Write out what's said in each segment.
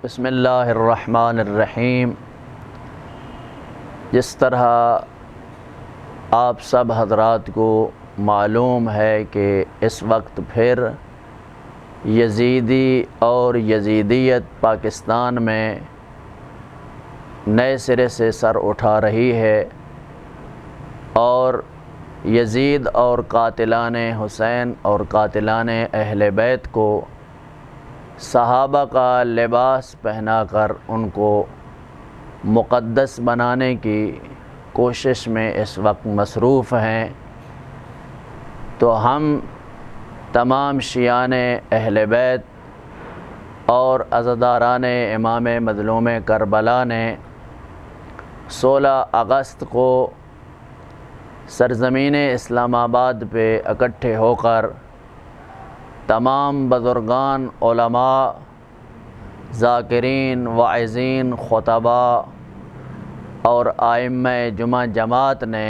بسم اللہ الرحمن الرحیم۔ جس طرح آپ سب حضرات کو معلوم ہے کہ اس وقت پھر یزیدی اور یزیدیت پاکستان میں نئے سرے سے سر اٹھا رہی ہے، اور یزید اور قاتلان حسین اور قاتلان اہل بیت کو صحابہ کا لباس پہنا کر ان کو مقدس بنانے کی کوشش میں اس وقت مصروف ہیں۔ تو ہم تمام شیعان اہل بیت اور عزاداران امام مظلوم کربلا نے 16 اگست کو سرزمین اسلام آباد پہ اکٹھے ہو کر تمام بزرگان، علماء، ذاکرین، واعظین، خطباء اور ائمہ جمعہ جماعت نے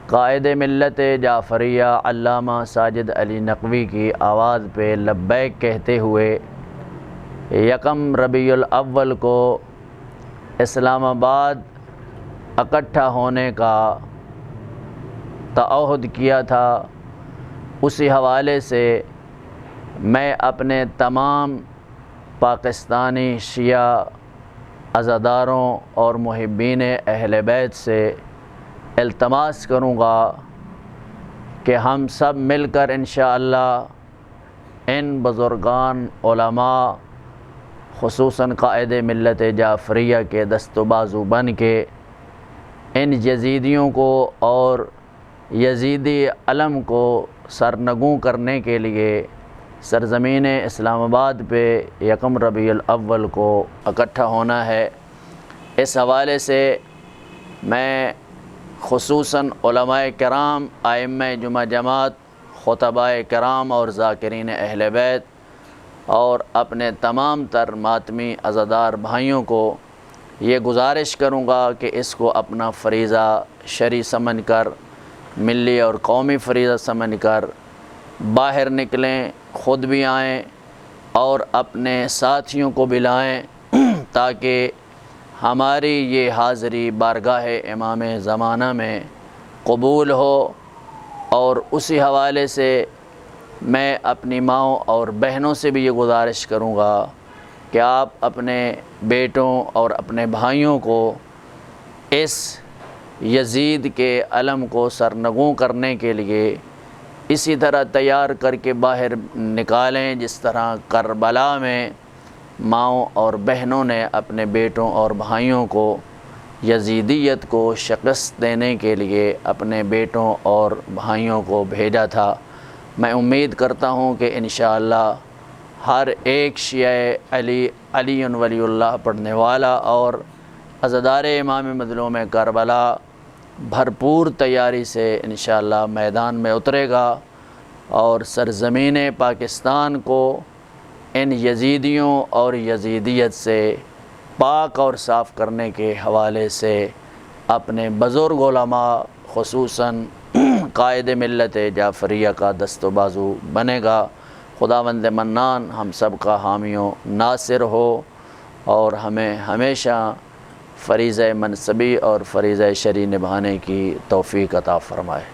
قائد ملت جعفریہ علامہ ساجد علی نقوی کی آواز پہ لبیک کہتے ہوئے 1 ربیع الاول کو اسلام آباد اکٹھا ہونے کا تعہد کیا تھا۔ اسی حوالے سے میں اپنے تمام پاکستانی شیعہ عزاداروں اور محبین اہل بیت سے التماس کروں گا کہ ہم سب مل کر انشاءاللہ ان بزرگان، علماء، خصوصاً قائد ملت جعفریہ کے دست و بازو بن کے ان یزیدیوں کو اور یزیدی علم کو سرنگوں کرنے کے لیے سرزمین اسلام آباد پہ 1 ربیع الاول کو اکٹھا ہونا ہے۔ اس حوالے سے میں خصوصاً علماء کرام، ائمہ جمعہ جماعت، خطباء کرام اور ذاکرین اہل بیت اور اپنے تمام تر ماتمی عزادار بھائیوں کو یہ گزارش کروں گا کہ اس کو اپنا فریضہ شرعی سمجھ کر، ملی اور قومی فریضہ سمجھ کر باہر نکلیں، خود بھی آئیں اور اپنے ساتھیوں کو بھی لائیں تاکہ ہماری یہ حاضری بارگاہ امام زمانہ میں قبول ہو۔ اور اسی حوالے سے میں اپنی ماؤں اور بہنوں سے بھی یہ گزارش کروں گا کہ آپ اپنے بیٹوں اور اپنے بھائیوں کو اس یزید کے علم کو سرنگوں کرنے کے لیے اسی طرح تیار کر کے باہر نکالیں جس طرح کربلا میں ماؤں اور بہنوں نے اپنے بیٹوں اور بھائیوں کو یزیدیت کو شکست دینے کے لیے اپنے بیٹوں اور بھائیوں کو بھیجا تھا۔ میں امید کرتا ہوں کہ انشاءاللہ ہر ایک شیعہ علی ولی اللہ پڑھنے والا اور عزادار امام مظلوم کربلا بھرپور تیاری سے انشاءاللہ میدان میں اترے گا اور سرزمین پاکستان کو ان یزیدیوں اور یزیدیت سے پاک اور صاف کرنے کے حوالے سے اپنے بزرگ علماء خصوصاً قائد ملت جعفریہ کا دست و بازو بنے گا۔ خداوند منان ہم سب کا حامی و ناصر ہو اور ہمیں ہمیشہ فریضہ منصبی اور فریضہ شرعی نبھانے کی توفیق عطا فرمائے۔